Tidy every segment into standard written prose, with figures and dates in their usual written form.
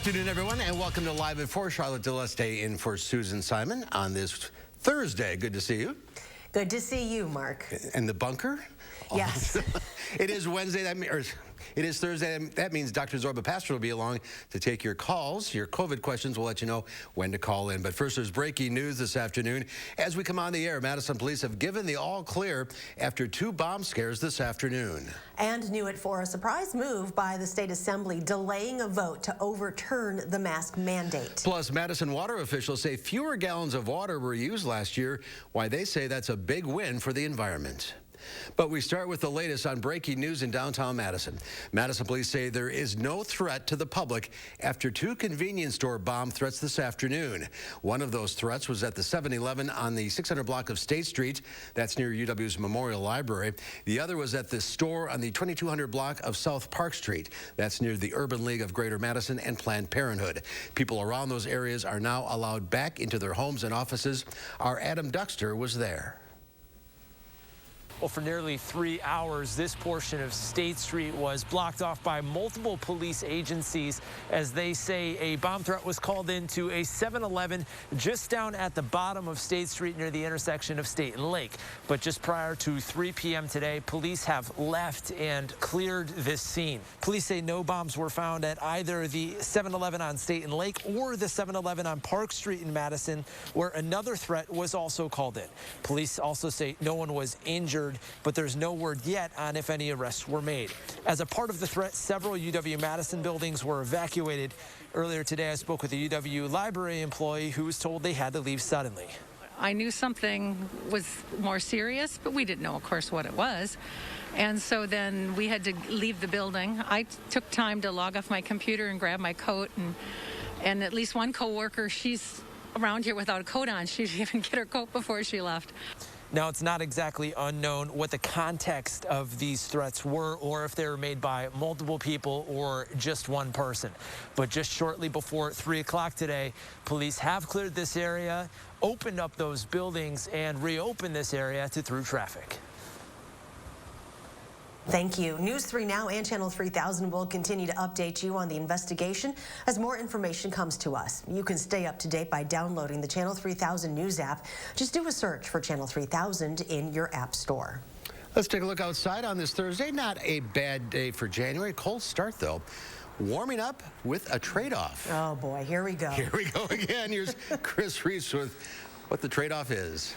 afternoon, everyone, and welcome to Live at 4. Charlotte DeLeste in for Susan Simon on this Thursday. Good to see you. Good to see you, Mark. And the bunker? Yes. It is Wednesday. It is Thursday. That means Dr. Zorba Pastor will be along to take your calls, your COVID questions. We'll let you know when to call in. But first, there's breaking news this afternoon. As we come on the air, Madison police have given the all clear after 2 bomb scares this afternoon. And knew it for a surprise move by the state assembly delaying a vote to overturn the mask mandate. Plus, Madison water officials say fewer gallons of water were used last year. Why they say that's a big win for the environment. But we start with the latest on breaking news in downtown Madison. Madison police say there is no threat to the public after 2 convenience store bomb threats this afternoon. One of those threats was at the 7-Eleven on the 600 block of State Street. That's near UW's Memorial Library. The other was at the store on the 2200 block of South Park Street. That's near the Urban League of Greater Madison and Planned Parenthood. People around those areas are now allowed back into their homes and offices. Our Adam Duxter was there. Well, for nearly 3 hours, this portion of State Street was blocked off by multiple police agencies as they say a bomb threat was called into a 7-Eleven just down at the bottom of State Street near the intersection of State and Lake. But just prior to 3 p.m. today, police have left and cleared this scene. Police say no bombs were found at either the 7-Eleven on State and Lake or the 7-Eleven on Park Street in Madison, where another threat was also called in. Police also say no one was injured, but there's no word yet on if any arrests were made. As a part of the threat, several UW-Madison buildings were evacuated. Earlier today, I spoke with a UW library employee who was told they had to leave suddenly. I knew something was more serious, but we didn't know, of course, what it was. And so then we had to leave the building. I took time to log off my computer and grab my coat, and at least one coworker, she's around here without a coat on. She didn't even get her coat before she left. Now, it's not exactly unknown what the context of these threats were or if they were made by multiple people or just one person. But just shortly before 3 o'clock today, police have cleared this area, opened up those buildings, and reopened this area to through traffic. Thank you. News 3 Now and Channel 3000 will continue to update you on the investigation as more information comes to us. You can stay up to date by downloading the Channel 3000 News app. Just do a search for Channel 3000 in your app store. Let's take a look outside on this Thursday. Not a bad day for January. Cold start, though. Warming up with a trade-off. Oh, boy. Here we go. Here we go again. Here's Chris Reese with what the trade-off is.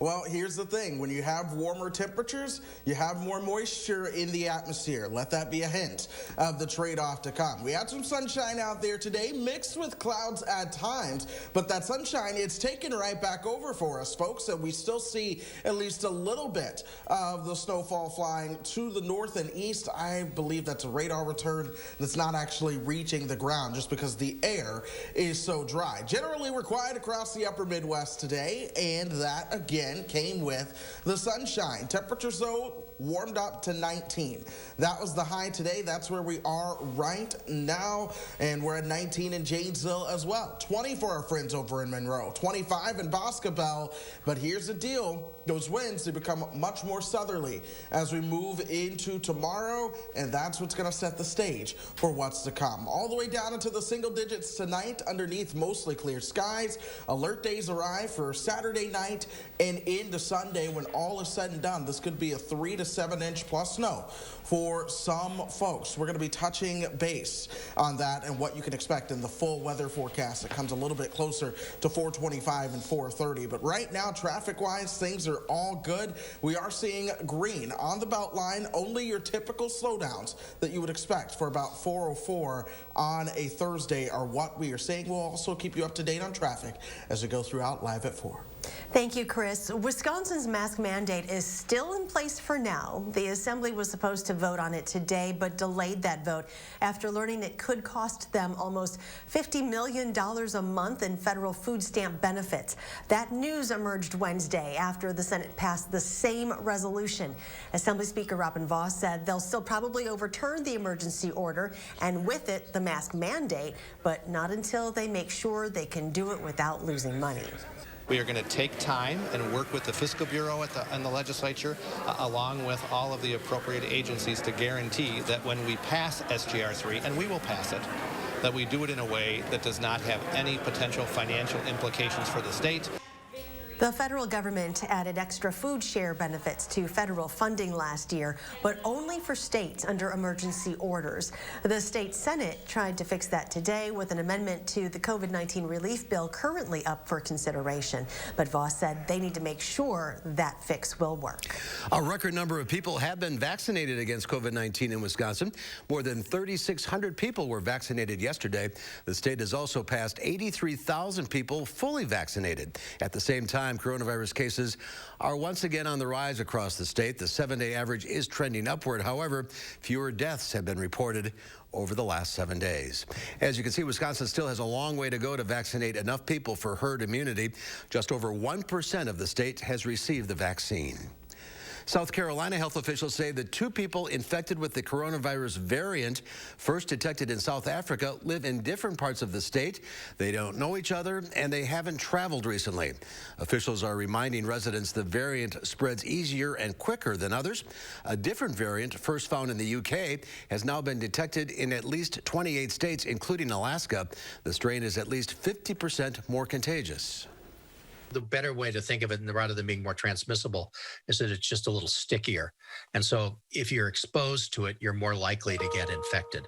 Well, here's the thing. When you have warmer temperatures, you have more moisture in the atmosphere. Let that be a hint of the trade-off to come. We had some sunshine out there today, mixed with clouds at times, but that sunshine, it's taken right back over for us, folks, and we still see at least a little bit of the snowfall flying to the north and east. I believe that's a radar return that's not actually reaching the ground just because the air is so dry. Generally, we're quiet across the upper Midwest today, and that, again, came with the sunshine. Temperatures, though, warmed up to 19. That was the high today. That's where we are right now, and we're at 19 in Janesville as well. 20 for our friends over in Monroe, 25 in Boscobel. But here's the deal. Those winds, they become much more southerly as we move into tomorrow, and that's what's going to set the stage for what's to come. All the way down into the single digits tonight underneath mostly clear skies. Alert days arrive for Saturday night and into Sunday. When all is said and done, this could be a 3 to 7 inch plus snow for some folks. We're going to be touching base on that and what you can expect in the full weather forecast. It comes a little bit closer to 425 and 430. But right now, traffic-wise, things are all good. We are seeing green on the belt line, only your typical slowdowns that you would expect for about 4:04 on a Thursday are what we are seeing. We'll also keep you up to date on traffic as we go throughout Live at 4. Thank you, Chris. Wisconsin's mask mandate is still in place for now. The assembly was supposed to vote on it today, but delayed that vote after learning it could cost them almost $50 million a month in federal food stamp benefits. That news emerged Wednesday after the Senate passed the same resolution. Assembly Speaker Robin Vos said they'll still probably overturn the emergency order and with it the mask mandate, but not until they make sure they can do it without losing money. We are going to take time and work with the Fiscal Bureau and the legislature, along with all of the appropriate agencies, to guarantee that when we pass SGR 3, and we will pass it, that we do it in a way that does not have any potential financial implications for the state. The federal government added extra food share benefits to federal funding last year, but only for states under emergency orders. The state Senate tried to fix that today with an amendment to the COVID-19 relief bill currently up for consideration. But Voss said they need to make sure that fix will work. A record number of people have been vaccinated against COVID-19 in Wisconsin. More than 3,600 people were vaccinated yesterday. The state has also passed 83,000 people fully vaccinated. At the same time, coronavirus cases are once again on the rise across the state. The 7-day average is trending upward. However, fewer deaths have been reported over the last 7 days. As you can see, Wisconsin still has a long way to go to vaccinate enough people for herd immunity. Just over 1% of the state has received the vaccine. South Carolina health officials say the 2 people infected with the coronavirus variant first detected in South Africa live in different parts of the state. They don't know each other and they haven't traveled recently. Officials are reminding residents the variant spreads easier and quicker than others. A different variant, first found in the UK, has now been detected in at least 28 states, including Alaska. The strain is at least 50% more contagious. The better way to think of it, rather than being more transmissible, is that it's just a little stickier. And so if you're exposed to it, you're more likely to get infected.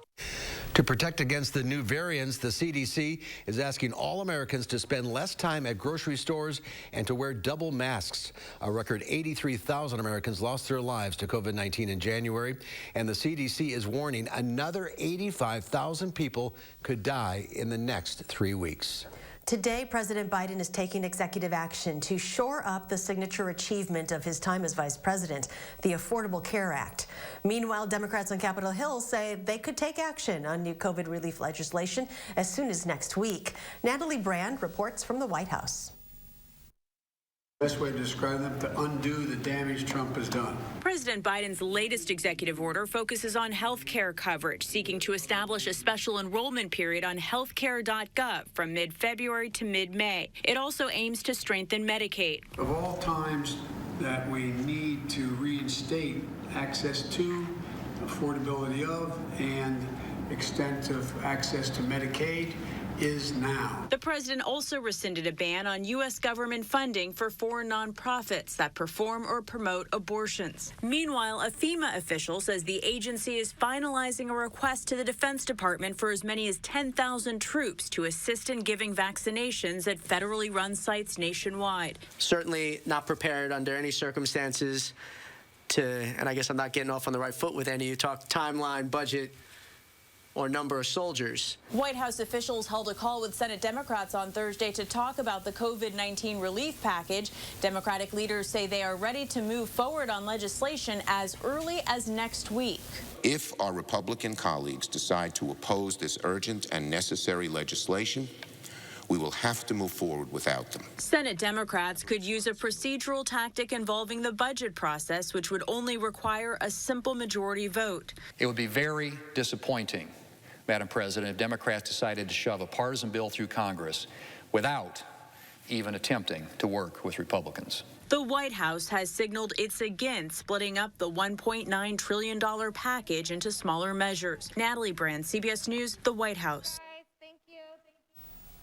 To protect against the new variants, the CDC is asking all Americans to spend less time at grocery stores and to wear double masks. A record 83,000 Americans lost their lives to COVID-19 in January, and the CDC is warning another 85,000 people could die in the next 3 weeks. Today, President Biden is taking executive action to shore up the signature achievement of his time as vice president, the Affordable Care Act. Meanwhile, Democrats on Capitol Hill say they could take action on new COVID relief legislation as soon as next week. Natalie Brand reports from the White House. Best way to describe them, to undo the damage Trump has done. President Biden's latest executive order focuses on health care coverage, seeking to establish a special enrollment period on healthcare.gov from mid-February to mid-May. It also aims to strengthen Medicaid. Of all times that we need to reinstate access to, affordability of, and extent of access to Medicaid, is now. The president also rescinded a ban on U.S. government funding for foreign nonprofits that perform or promote abortions. Meanwhile, a Fema official says the agency is finalizing a request to the Defense Department for as many as 10,000 troops to assist in giving vaccinations at federally run sites nationwide. Certainly not prepared under any circumstances and I guess I'm not getting off on the right foot with any. You talk timeline, budget, or number of soldiers. White House officials held a call with Senate Democrats on Thursday to talk about the COVID-19 relief package. Democratic leaders say they are ready to move forward on legislation as early as next week. If our Republican colleagues decide to oppose this urgent and necessary legislation, we will have to move forward without them. Senate Democrats could use a procedural tactic involving the budget process, which would only require a simple majority vote. It would be very disappointing, Madam President, if Democrats decided to shove a partisan bill through Congress without even attempting to work with Republicans. The White House has signaled it's against splitting up the $1.9 trillion package into smaller measures. Natalie Brand, CBS News, the White House.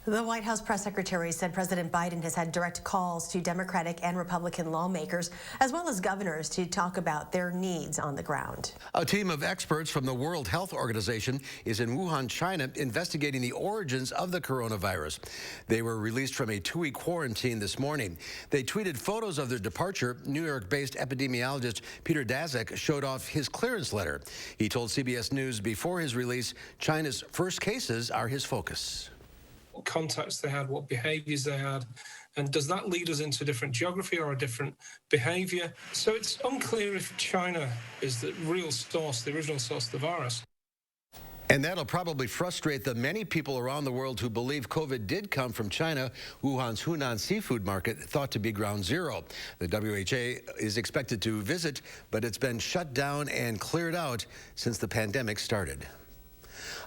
The White House press secretary said President Biden has had direct calls to Democratic and Republican lawmakers, as well as governors, to talk about their needs on the ground. A team of experts from the World Health Organization is in Wuhan, China, investigating the origins of the coronavirus. They were released from a 2-week quarantine this morning. They tweeted photos of their departure. New York-based epidemiologist Peter Daszak showed off his clearance letter. He told CBS News before his release, China's first cases are his focus. What contacts they had, what behaviors they had, and does that lead us into a different geography or a different behavior? So it's unclear if China is the real source, the original source of the virus. And that'll probably frustrate the many people around the world who believe COVID did come from China. Wuhan's Hunan seafood market, thought to be ground zero. The WHO is expected to visit, but it's been shut down and cleared out since the pandemic started.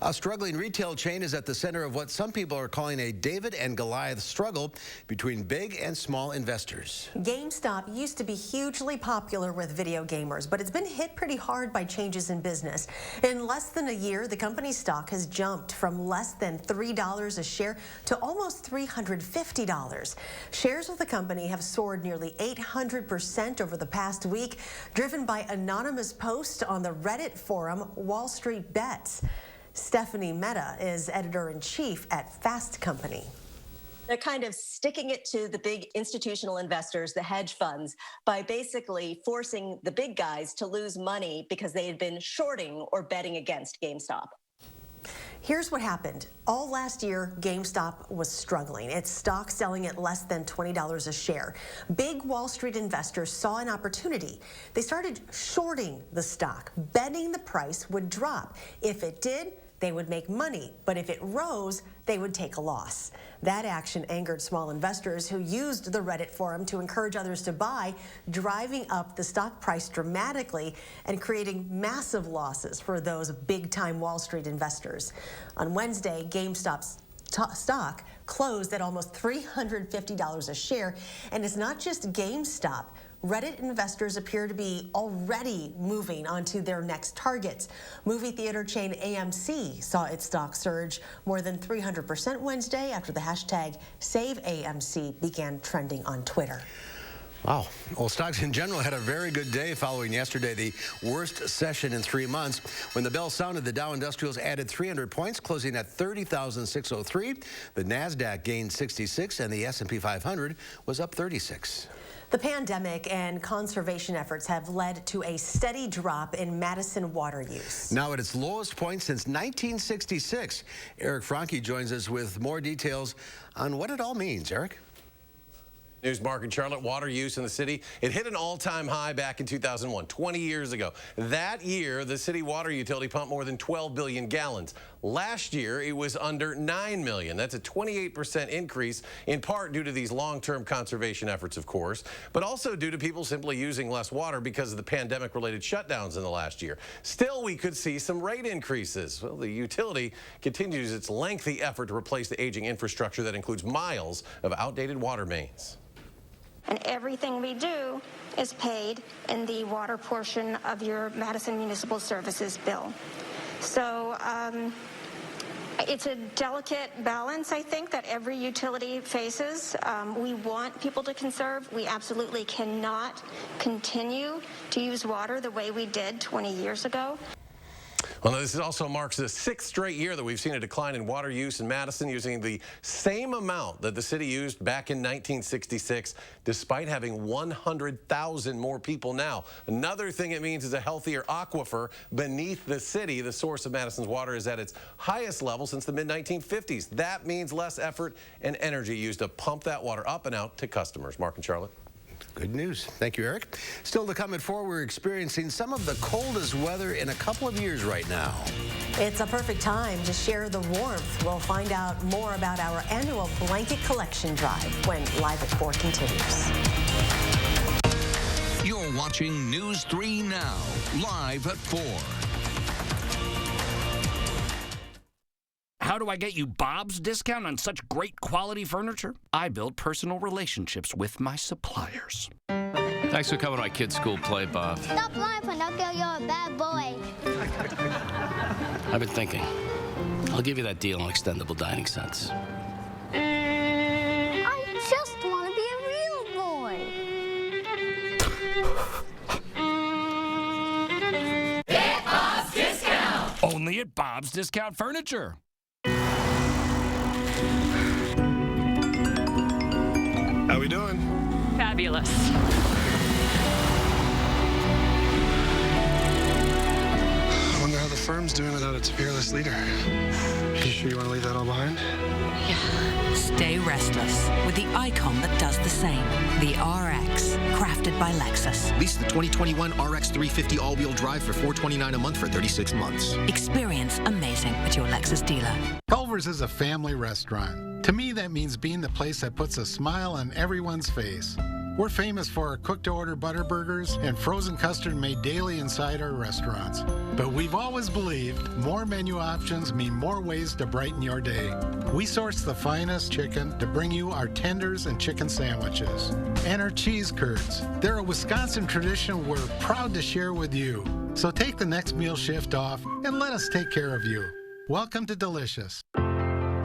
A struggling retail chain is at the center of what some people are calling a David and Goliath struggle between big and small investors. GameStop used to be hugely popular with video gamers, but it's been hit pretty hard by changes in business. In less than a year, the company's stock has jumped from less than $3 a share to almost $350. Shares of the company have soared nearly 800% over the past week, driven by anonymous posts on the Reddit forum Wall Street Bets. Stephanie Mehta is editor-in-chief at Fast Company. They're kind of sticking it to the big institutional investors, the hedge funds, by basically forcing the big guys to lose money because they had been shorting or betting against GameStop. Here's what happened. All last year, GameStop was struggling. Its stock selling at less than $20 a share. Big Wall Street investors saw an opportunity. They started shorting the stock, betting the price would drop. If it did, they would make money, but if it rose, they would take a loss. That action angered small investors who used the Reddit forum to encourage others to buy, driving up the stock price dramatically and creating massive losses for those big-time Wall Street investors. On Wednesday, GameStop's stock closed at almost $350 a share, and it's not just GameStop. Reddit investors appear to be already moving on to their next targets. Movie theater chain AMC saw its stock surge more than 300% Wednesday after the hashtag SaveAMC began trending on Twitter. Wow. Well, stocks in general had a very good day following yesterday, the worst session in 3 months. When the bell sounded, the Dow Industrials added 300 points, closing at 30,603. The NASDAQ gained 66, and the S&P 500 was up 36. The pandemic and conservation efforts have led to a steady drop in Madison water use. Now at its lowest point since 1966. Eric Franke joins us with more details on what it all means. Eric? News, Mark and Charlotte. Water use in the city, it hit an all-time high back in 2001, 20 years ago. That year, the city water utility pumped more than 12 billion gallons. Last year, it was under 9 million. That's a 28% increase, in part due to these long-term conservation efforts, of course, but also due to people simply using less water because of the pandemic-related shutdowns in the last year. Still, we could see some rate increases. Well, the utility continues its lengthy effort to replace the aging infrastructure that includes miles of outdated water mains. And everything we do is paid in the water portion of your Madison Municipal Services bill. So it's a delicate balance, I think, that every utility faces. We want people to conserve. We absolutely cannot continue to use water the way we did 20 years ago. Well, this also marks the 6th straight year that we've seen a decline in water use in Madison, using the same amount that the city used back in 1966, despite having 100,000 more people now. Another thing it means is a healthier aquifer beneath the city. The source of Madison's water is at its highest level since the mid-1950s. That means less effort and energy used to pump that water up and out to customers. Mark and Charlotte. Good news. Thank you, Eric. Still to come at 4, we're experiencing some of the coldest weather in a couple of years right now. It's a perfect time to share the warmth. We'll find out more about our annual blanket collection drive when Live at 4 continues. You're watching News 3 Now, Live at 4. How do I get you Bob's discount on such great quality furniture? I build personal relationships with my suppliers. Thanks for coming to my kid's school play, Bob. Stop lying, Pinocchio. You're a bad boy. I've been thinking. I'll give you that deal on extendable dining sets. I just want to be a real boy. Get Bob's discount! Only at Bob's Discount Furniture. How we doing? Fabulous. I wonder how the firm's doing without its fearless leader. You sure you want to leave that all behind? Yeah. Stay restless with the icon that does the same. The RX, crafted by Lexus. Lease the 2021 RX 350 all-wheel drive for $429 a month for 36 months. Experience amazing at your Lexus dealer. Culver's is a family restaurant. To me, that means being the place that puts a smile on everyone's face. We're famous for our cooked-to-order butter burgers and frozen custard made daily inside our restaurants. But we've always believed more menu options mean more ways to brighten your day. We source the finest chicken to bring you our tenders and chicken sandwiches. And our cheese curds. They're a Wisconsin tradition we're proud to share with you. So take the next meal shift off and let us take care of you. Welcome to Delicious.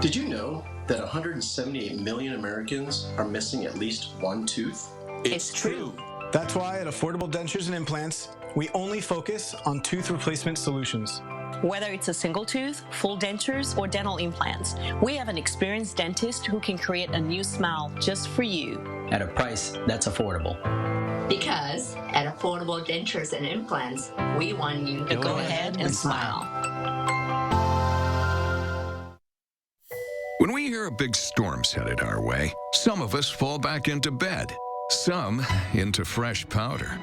Did you know that 178 million Americans are missing at least one tooth? It's true. That's why at Affordable Dentures and Implants, we only focus on tooth replacement solutions. Whether it's a single tooth, full dentures, or dental implants, we have an experienced dentist who can create a new smile just for you. At a price that's affordable. Because at Affordable Dentures and Implants, we want you to go ahead and smile. When we hear a big storm's headed our way, some of us fall back into bed, some into fresh powder.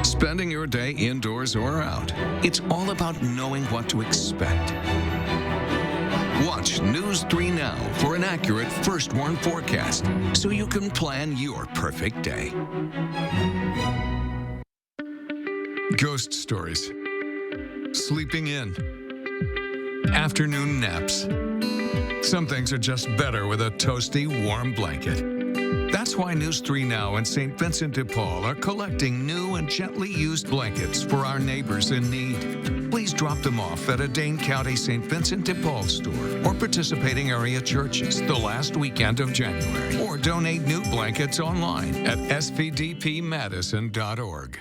Spending your day indoors or out, it's all about knowing what to expect. Watch News 3 Now for an accurate first warn forecast so you can plan your perfect day. Ghost stories, sleeping in, afternoon naps. Some things are just better with a toasty, warm blanket. That's why News 3 Now and St. Vincent de Paul are collecting new and gently used blankets for our neighbors in need. Please drop them off at a Dane County St. Vincent de Paul store or participating area churches the last weekend of January. Or donate new blankets online at svdpmadison.org.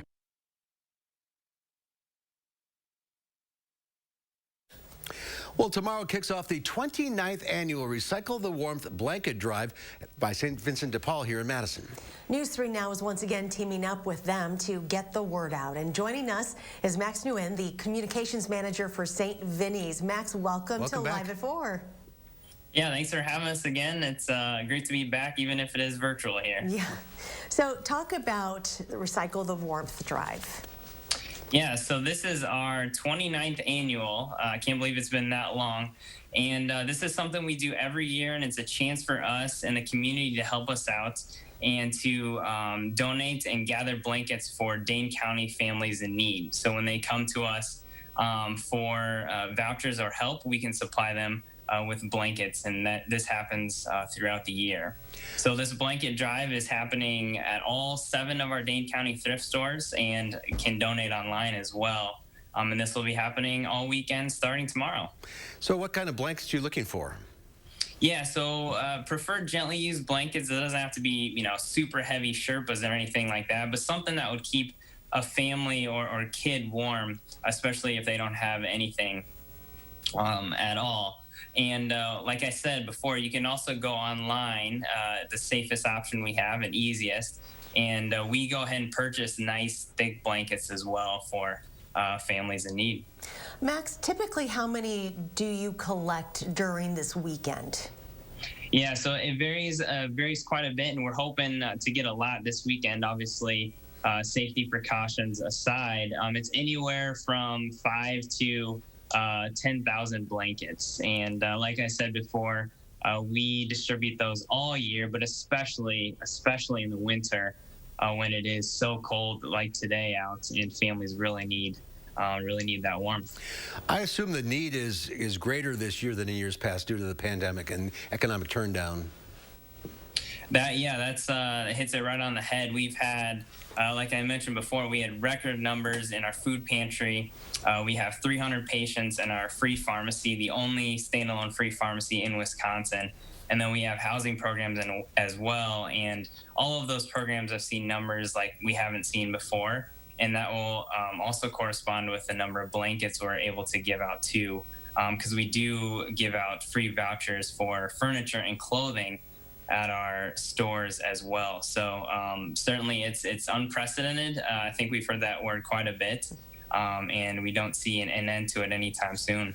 Well, tomorrow kicks off the 29th annual Recycle the Warmth Blanket Drive by St. Vincent de Paul here in Madison. News 3 Now is once again teaming up with them to get the word out. And joining us is Max Nguyen, the Communications Manager for St. Vinny's. Max, welcome to back. Live at 4. Yeah, thanks for having us again. It's great to be back, even if it is virtual here. Yeah. So talk about the Recycle the Warmth Drive. Yeah, so this is our 29th annual. I can't believe it's been that long. And this is something we do every year, and it's a chance for us and the community to help us out and to donate and gather blankets for Dane County families in need. So when they come to us for vouchers or help, we can supply them with blankets, and this happens throughout the year. So this blanket drive is happening at all 7 of our Dane County thrift stores and can donate online as well. And this will be happening all weekend starting tomorrow. So what kind of blankets are you looking for? Yeah, so preferred gently used blankets. It doesn't have to be, super heavy Sherpas or anything like that, but something that would keep a family or kid warm, especially if they don't have anything at all. And like I said before, you can also go online, the safest option we have and easiest. And we go ahead and purchase nice, thick blankets as well for families in need. Max, typically how many do you collect during this weekend? Yeah, so it varies quite a bit, and we're hoping to get a lot this weekend, obviously, safety precautions aside. It's anywhere from 5 to 10,000 blankets. And like I said before, we distribute those all year, but especially in the winter when it is so cold like today out, and families really need that warmth. I assume the need is greater this year than in years past due to the pandemic and economic turndown. That hits it right on the head. We've had, like I mentioned before, we had record numbers in our food pantry. We have 300 patients in our free pharmacy, the only standalone free pharmacy in Wisconsin. And then we have housing programs as well. And all of those programs have seen numbers like we haven't seen before. And that will also correspond with the number of blankets we're able to give out too, because we do give out free vouchers for furniture and clothing at our stores as well. So certainly it's unprecedented. I think we've heard that word quite a bit, and we don't see an end to it anytime soon.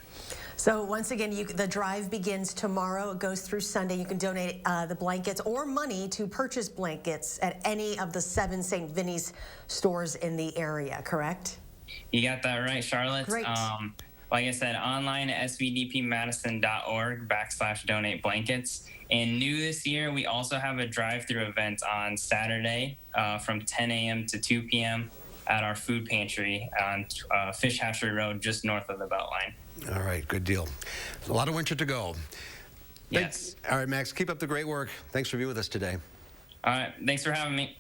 So once again, the drive begins tomorrow. It goes through Sunday. You can donate the blankets or money to purchase blankets at any of the 7 St. Vinny's stores in the area, correct? You got that right, Charlotte. Great. like I said, online at svdpmadison.org/donate blankets. And new this year, we also have a drive-through event on Saturday from 10 a.m. to 2 p.m. at our food pantry on Fish Hatchery Road, just north of the Beltline. All right, good deal. A lot of winter to go. Yes. All right, Max, keep up the great work. Thanks for being with us today. All right, thanks for having me.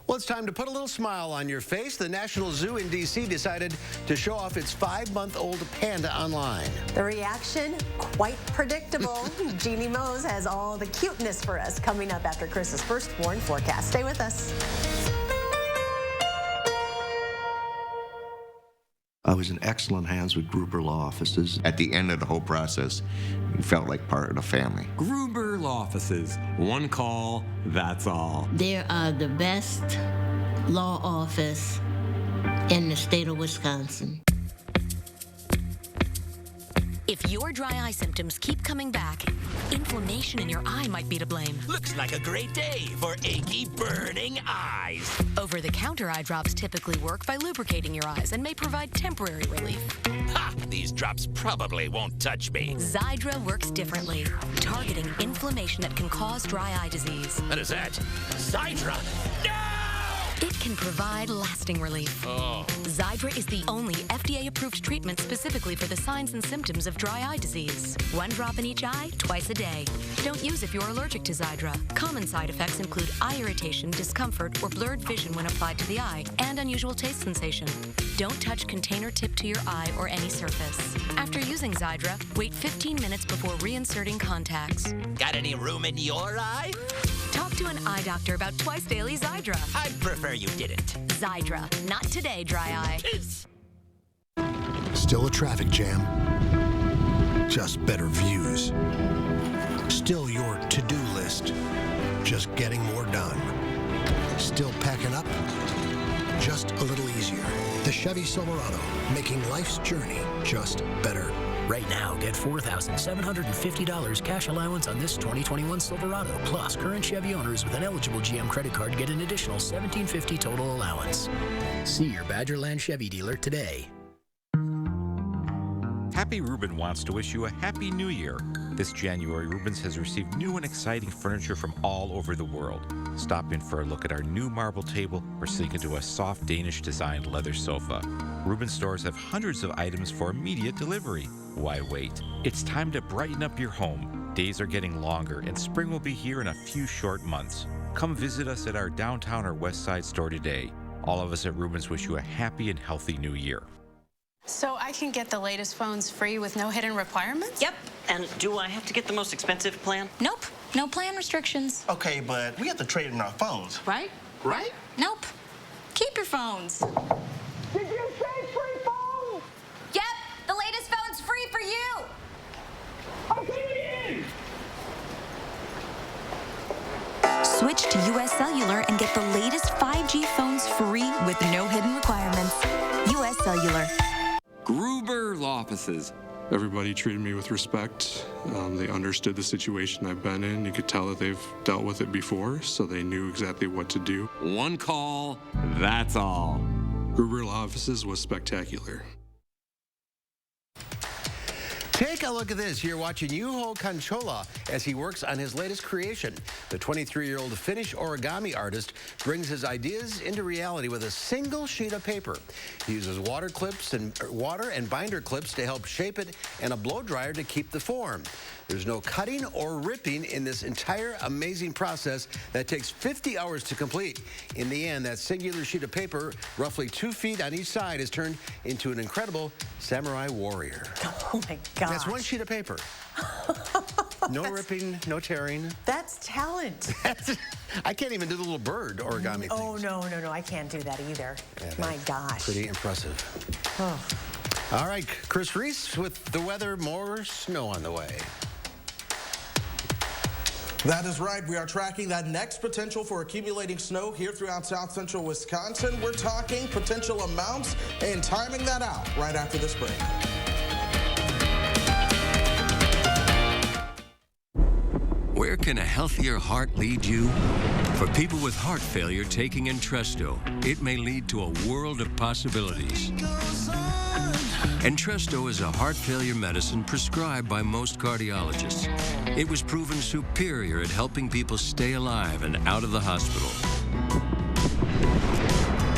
Well, it's time to put a little smile on your face. The National Zoo in D.C. decided to show off its 5-month-old panda online. The reaction, quite predictable. Jeannie Mose has all the cuteness for us coming up after Chris's firstborn forecast. Stay with us. I was in excellent hands with Gruber Law Offices. At the end of the whole process, you felt like part of the family. Gruber Law Offices. One call, that's all. They are the best law office in the state of Wisconsin. If your dry eye symptoms keep coming back, inflammation in your eye might be to blame. Looks like a great day for achy, burning eyes. Over-the-counter eye drops typically work by lubricating your eyes and may provide temporary relief. Ha! These drops probably won't touch me. Xiidra works differently, targeting inflammation that can cause dry eye disease. What is that? Xiidra? No! It can provide lasting relief. Oh. Xiidra is the only FDA-approved treatment specifically for the signs and symptoms of dry eye disease. 1 drop in each eye, twice a day. Don't use if you're allergic to Xiidra. Common side effects include eye irritation, discomfort, or blurred vision when applied to the eye, and unusual taste sensation. Don't touch container tip to your eye or any surface. After using Xiidra, wait 15 minutes before reinserting contacts. Got any room in your eye? Talk to an eye doctor about twice daily Xiidra. I'd prefer you didn't. Xiidra. Not today, dry eye. Still a traffic jam. Just better views. Still your to-do list. Just getting more done. Still packing up. Just a little easier. The Chevy Silverado, making life's journey just better. Right now, get $4,750 cash allowance on this 2021 Silverado. Plus, current Chevy owners with an eligible GM credit card get an additional $1,750 total allowance. See your Badgerland Chevy dealer today. Happy Reuben wants to wish you a Happy New Year. This January, Rubens has received new and exciting furniture from all over the world. Stop in for a look at our new marble table or sink into a soft Danish-designed leather sofa. Rubens stores have hundreds of items for immediate delivery. Why wait? It's time to brighten up your home. Days are getting longer, and spring will be here in a few short months. Come visit us at our downtown or west side store today. All of us at Rubens wish you a happy and healthy new year. So I can get the latest phones free with no hidden requirements? Yep. And do I have to get the most expensive plan? Nope. No plan restrictions. Okay, but we have to trade in our phones. Right? Right? Nope. Keep your phones. Did you say free phones? Yep. The latest phone's free for you. Okay. Switch to US Cellular and get the latest 5G phones free with no hidden requirements. US Cellular. Gruber Law Offices. Everybody treated me with respect. They understood the situation I've been in. You could tell that they've dealt with it before, so they knew exactly what to do. One call, that's all. Gruber Law Offices was spectacular. Take a look at this. You're watching Juho Kanchola as he works on his latest creation. The 23-year-old Finnish origami artist brings his ideas into reality with a single sheet of paper. He uses water and binder clips to help shape it and a blow dryer to keep the form. There's no cutting or ripping in this entire amazing process that takes 50 hours to complete. In the end, that singular sheet of paper, roughly 2 feet on each side, is turned into an incredible samurai warrior. Oh my gosh. That's one sheet of paper. No ripping, no tearing. That's talent. I can't even do the little bird origami thing. Oh, no. I can't do that either. Yeah, my gosh. Pretty impressive. Oh. All right, Chris Reese with the weather, more snow on the way. That is right. We are tracking that next potential for accumulating snow here throughout south central Wisconsin. We're talking potential amounts and timing that out right after this break. Where can a healthier heart lead you? For people with heart failure taking Entresto, it may lead to a world of possibilities. Entresto is a heart failure medicine prescribed by most cardiologists. It was proven superior at helping people stay alive and out of the hospital.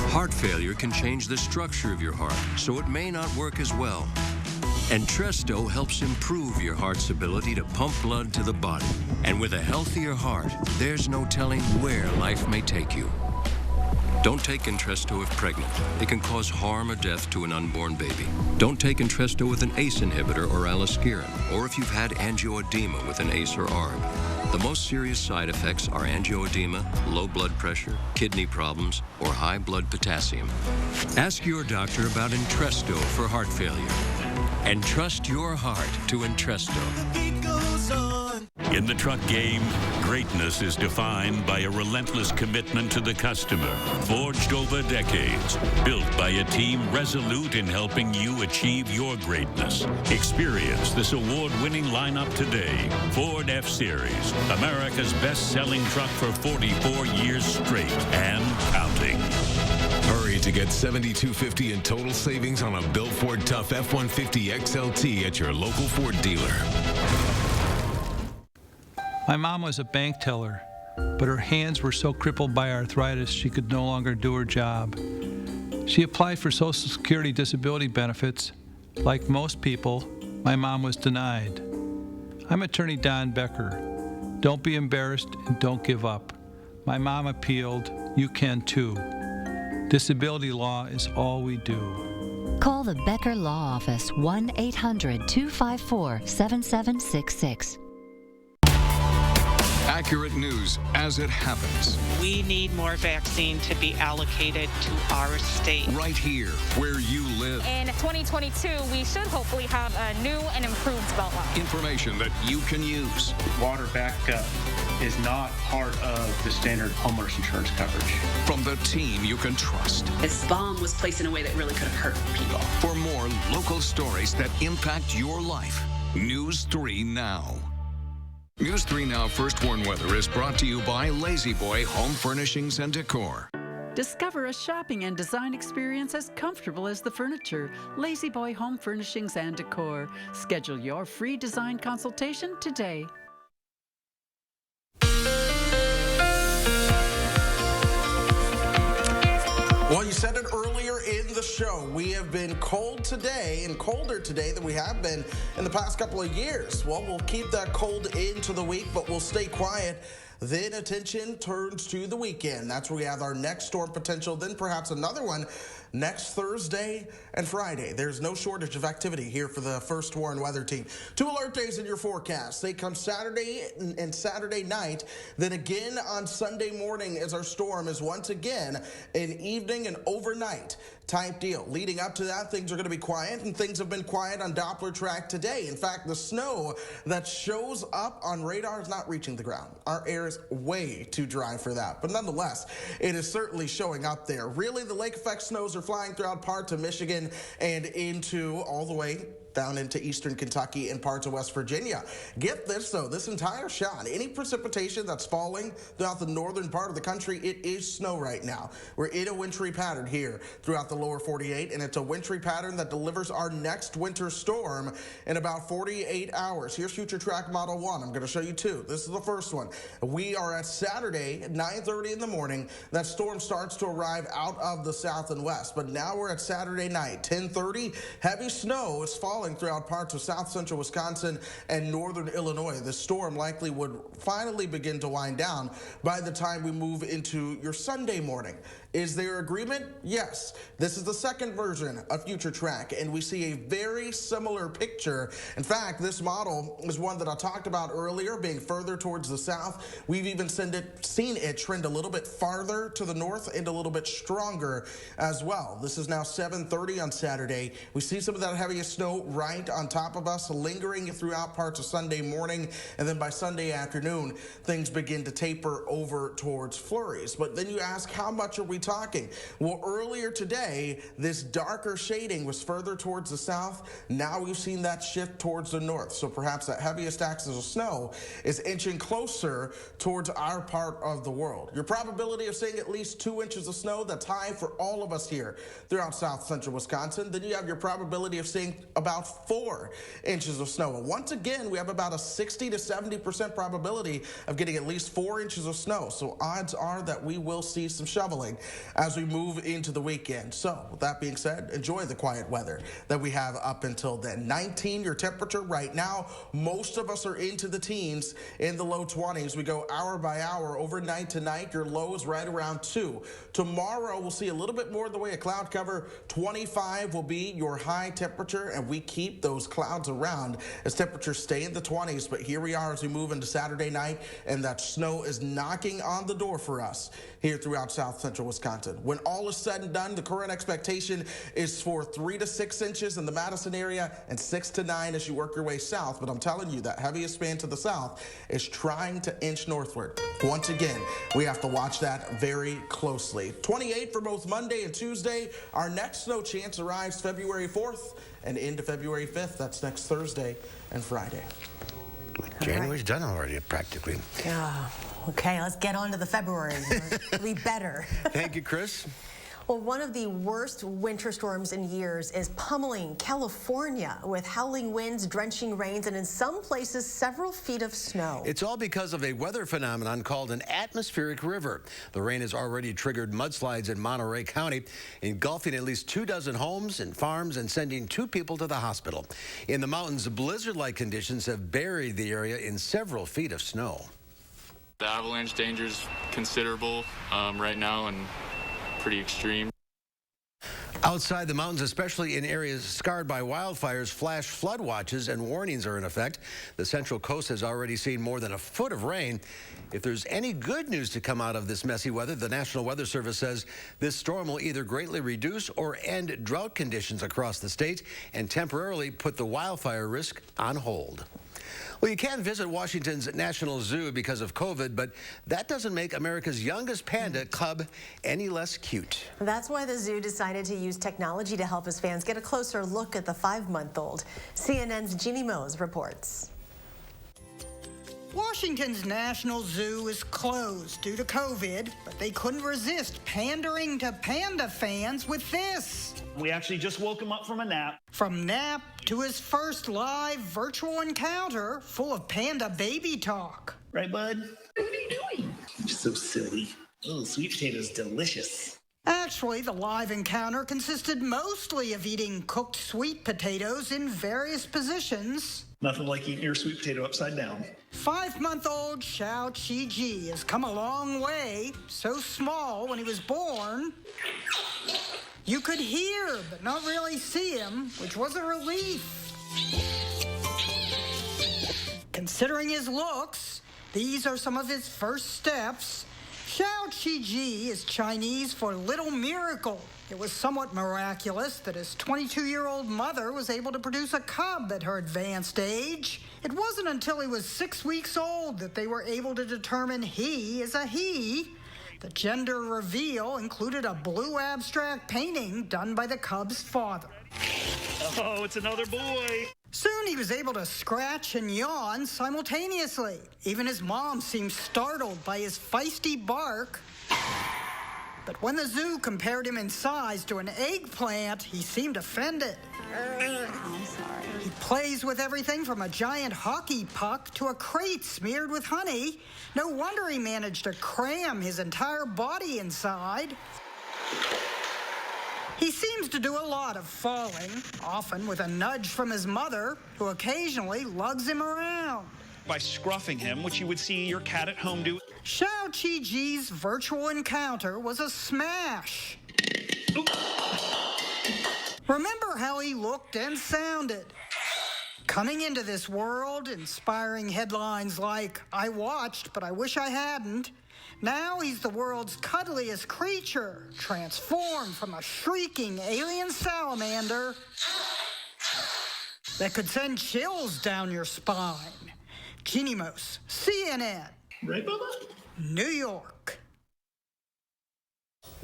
Heart failure can change the structure of your heart, so it may not work as well. Entresto helps improve your heart's ability to pump blood to the body. And with a healthier heart, there's no telling where life may take you. Don't take Entresto if pregnant. It can cause harm or death to an unborn baby. Don't take Entresto with an ACE inhibitor or aliskiren, or if you've had angioedema with an ACE or ARB. The most serious side effects are angioedema, low blood pressure, kidney problems, or high blood potassium. Ask your doctor about Entresto for heart failure. And trust your heart to Entresto. In the truck game, greatness is defined by a relentless commitment to the customer, forged over decades, built by a team resolute in helping you achieve your greatness. Experience this award-winning lineup today. Ford F-Series, America's best-selling truck for 44 years straight and counting. Hurry to get $7,250 in total savings on a Built Ford Tough F-150 XLT at your local Ford dealer. My mom was a bank teller, but her hands were so crippled by arthritis she could no longer do her job. She applied for Social Security disability benefits. Like most people, my mom was denied. I'm attorney Don Becker. Don't be embarrassed and don't give up. My mom appealed. You can too. Disability law is all we do. Call the Becker Law Office, 1-800-254-7766. Accurate news as it happens. We need more vaccine to be allocated to our state. Right here, where you live. In 2022, we should hopefully have a new and improved Beltline. Information that you can use. Water backup is not part of the standard homeowners insurance coverage. From the team you can trust. This bomb was placed in a way that really could have hurt people. For more local stories that impact your life, News 3 Now. News 3 Now First Warn Weather is brought to you by Lazy Boy Home Furnishings and Decor. Discover a shopping and design experience as comfortable as the furniture. Lazy Boy Home Furnishings and Decor. Schedule your free design consultation today. Well, you said it earlier in the show. We have been cold today and colder today than we have been in the past couple of years. Well, we'll keep that cold into the week, but we'll stay quiet. Then attention turns to the weekend. That's where we have our next storm potential, then perhaps another one next Thursday and Friday. There's no shortage of activity here for the First Warn Weather Team. 2 alert days in your forecast. They come Saturday and Saturday night. Then again on Sunday morning as our storm is once again an evening and overnight type deal. Leading up to that, things are going to be quiet, and things have been quiet on Doppler track today. In fact, the snow that shows up on radar is not reaching the ground. Our air is way too dry for that. But nonetheless, it is certainly showing up there. Really, the lake effect snows are flying throughout parts of Michigan and into all the way down into eastern Kentucky and parts of West Virginia. Get this, though, this entire shot, any precipitation that's falling throughout the northern part of the country, it is snow right now. We're in a wintry pattern here throughout the lower 48, and it's a wintry pattern that delivers our next winter storm in about 48 hours. Here's Future Track Model 1. I'm going to show you 2. This is the first one. We are at Saturday at 9:30 in the morning. That storm starts to arrive out of the south and west, but now we're at Saturday night, 10:30. Heavy snow is falling throughout parts of south central Wisconsin and northern Illinois. The storm likely would finally begin to wind down by the time we move into your Sunday morning. Is there agreement? Yes. This is the second version of Future Track, and we see a very similar picture. In fact, this model is one that I talked about earlier, being further towards the south. We've even seen it trend a little bit farther to the north and a little bit stronger as well. This is now 7:30 on Saturday. We see some of that heaviest snow right on top of us, lingering throughout parts of Sunday morning, and then by Sunday afternoon, things begin to taper over towards flurries. But then you ask, how much are we we talking? Well, earlier today, this darker shading was further towards the south. Now we've seen that shift towards the north. So perhaps that heaviest axis of snow is inching closer towards our part of the world. Your probability of seeing at least 2 inches of snow, that's high for all of us here throughout south central Wisconsin. Then you have your probability of seeing about 4 inches of snow. And once again, we have about a 60 to 70% probability of getting at least 4 inches of snow. So odds are that we will see some shoveling as we move into the weekend. So with that being said, enjoy the quiet weather that we have up until then. 19 your temperature right now. Most of us are into the teens, in the low 20s. We go hour by hour. Overnight tonight, your low is right around 2. Tomorrow, we'll see a little bit more in the way of cloud cover. 25 will be your high temperature, and we keep those clouds around as temperatures stay in the 20s. But here we are as we move into Saturday night, and that snow is knocking on the door for us here throughout south central Wisconsin. When all is said and done, the current expectation is for 3 to 6 inches in the Madison area and 6 to 9 as you work your way south. But I'm telling you, that heaviest span to the south is trying to inch northward. Once again, we have to watch that very closely. 28 for both Monday and Tuesday. Our next snow chance arrives February 4th and into February 5th. That's next Thursday and Friday. January's done already, practically. Yeah. Okay, let's get on to the February. It'll be better. Thank you, Chris. Well, one of the worst winter storms in years is pummeling California with howling winds, drenching rains, and in some places, several feet of snow. It's all because of a weather phenomenon called an atmospheric river. The rain has already triggered mudslides in Monterey County, engulfing at least 24 homes and farms and sending 2 people to the hospital. In the mountains, blizzard-like conditions have buried the area in several feet of snow. The avalanche danger is considerable right now and pretty extreme. Outside the mountains, especially in areas scarred by wildfires, flash flood watches and warnings are in effect. The Central Coast has already seen more than a foot of rain. If there's any good news to come out of this messy weather, the National Weather Service says this storm will either greatly reduce or end drought conditions across the state and temporarily put the wildfire risk on hold. Well, you can't visit Washington's National Zoo because of COVID, but that doesn't make America's youngest panda cub any less cute. That's why the zoo decided to use technology to help its fans get a closer look at the 5-month-old. CNN's Jeannie Mose reports. Washington's National Zoo is closed due to COVID, but they couldn't resist pandering to panda fans with this. We actually just woke him up from a nap. From nap to his first live virtual encounter full of panda baby talk. Right, bud? What are you doing? You're so silly. Oh, sweet potato's delicious. Actually, the live encounter consisted mostly of eating cooked sweet potatoes in various positions. Nothing like eating your sweet potato upside down. 5-month-old Xiao Qi has come a long way. So small when he was born, you could hear but not really see him, which was a relief. Considering his looks, these are some of his first steps. Xiao Qi is Chinese for little miracle. It was somewhat miraculous that his 22-year-old mother was able to produce a cub at her advanced age. It wasn't until he was 6 weeks old that they were able to determine he is a he. The gender reveal included a blue abstract painting done by the cub's father. Oh, it's another boy. Soon he was able to scratch and yawn simultaneously. Even his mom seemed startled by his feisty bark. But when the zoo compared him in size to an eggplant, he seemed offended. I'm sorry. He plays with everything from a giant hockey puck to a crate smeared with honey. No wonder he managed to cram his entire body inside. He seems to do a lot of falling, often with a nudge from his mother, who occasionally lugs him around. By scruffing him, which you would see your cat at home do. Xiao Qi's virtual encounter was a smash. Ooh. Remember how he looked and sounded. Coming into this world, inspiring headlines like, "I watched, but I wish I hadn't." Now he's the world's cuddliest creature, transformed from a shrieking alien salamander that could send chills down your spine. Jeannie Mose, CNN. Right, Bubba? New York.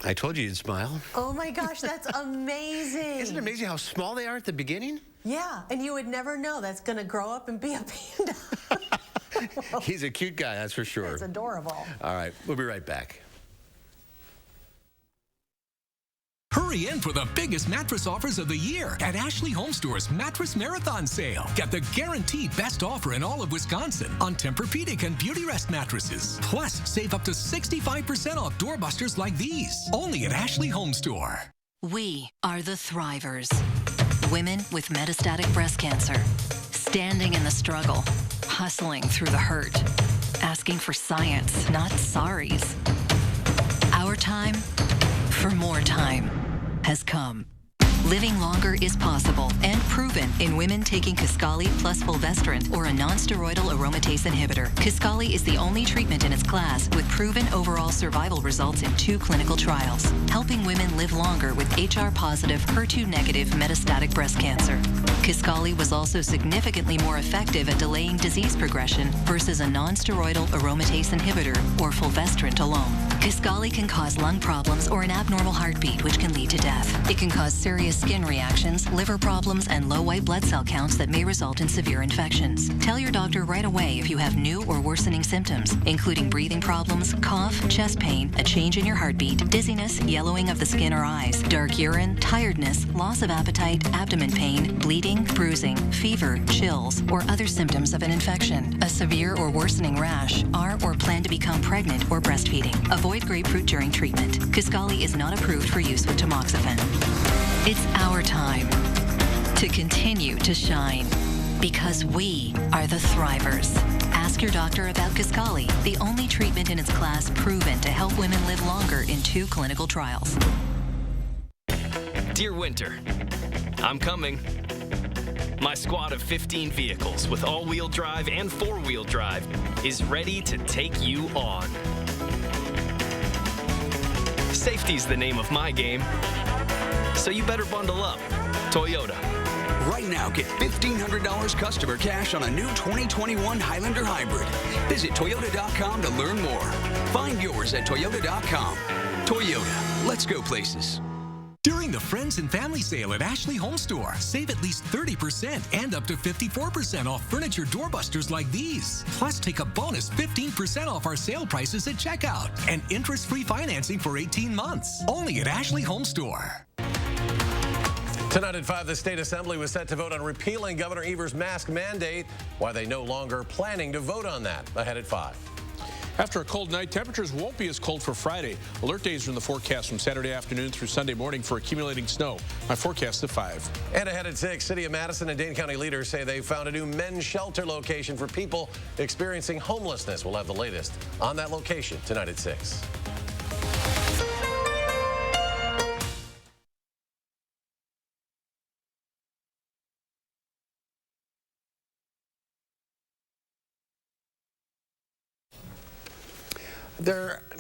I told you you'd smile. Oh my gosh, that's amazing. Isn't it amazing how small they are at the beginning? Yeah, and you would never know that's going to grow up and be a panda. He's a cute guy, that's for sure. It's adorable. All right, we'll be right back. Hurry in for the biggest mattress offers of the year at Ashley Home Store's Mattress Marathon Sale. Get the guaranteed best offer in all of Wisconsin on Tempur-Pedic and Beautyrest mattresses. Plus, save up to 65% off doorbusters like these. Only at Ashley Home Store. We are the Thrivers. Women with metastatic breast cancer. Standing in the struggle. Hustling through the hurt. Asking for science, not sorries. Our time for more time has come. Living longer is possible and proven in women taking Kisqali plus fulvestrant or a non-steroidal aromatase inhibitor. Kisqali is the only treatment in its class with proven overall survival results in 2 clinical trials, helping women live longer with HR-positive, HER2-negative metastatic breast cancer. Kisqali was also significantly more effective at delaying disease progression versus a non-steroidal aromatase inhibitor or fulvestrant alone. Kisqali can cause lung problems or an abnormal heartbeat, which can lead to death. It can cause serious skin reactions, liver problems, and low white blood cell counts that may result in severe infections. Tell your doctor right away if you have new or worsening symptoms, including breathing problems, cough, chest pain, a change in your heartbeat, dizziness, yellowing of the skin or eyes, dark urine, tiredness, loss of appetite, abdomen pain, bleeding, bruising, fever, chills, or other symptoms of an infection, a severe or worsening rash, are or plan to become pregnant or breastfeeding. Avoid grapefruit during treatment. Kisqali is not approved for use with tamoxifen. It's our time to continue to shine because we are the Thrivers. Ask your doctor about Kisqali, the only treatment in its class proven to help women live longer in 2 clinical trials. Dear Winter, I'm coming. My squad of 15 vehicles with all-wheel drive and 4-wheel drive is ready to take you on. Safety's the name of my game, so you better bundle up. Toyota. Right now, get $1,500 customer cash on a new 2021 Highlander Hybrid. Visit Toyota.com to learn more. Find yours at Toyota.com. Toyota, let's go places. During the Friends and Family Sale at Ashley Home Store, save at least 30% and up to 54% off furniture doorbusters like these. Plus, take a bonus 15% off our sale prices at checkout and interest-free financing for 18 months. Only at Ashley Home Store. Tonight at 5, the state assembly was set to vote on repealing Governor Evers' mask mandate. Why they no longer planning to vote on that. Ahead at 5. After a cold night, temperatures won't be as cold for Friday. Alert days are in the forecast from Saturday afternoon through Sunday morning for accumulating snow. My forecast at 5. And ahead at 6, City of Madison and Dane County leaders say they found a new men's shelter location for people experiencing homelessness. We'll have the latest on that location tonight at 6.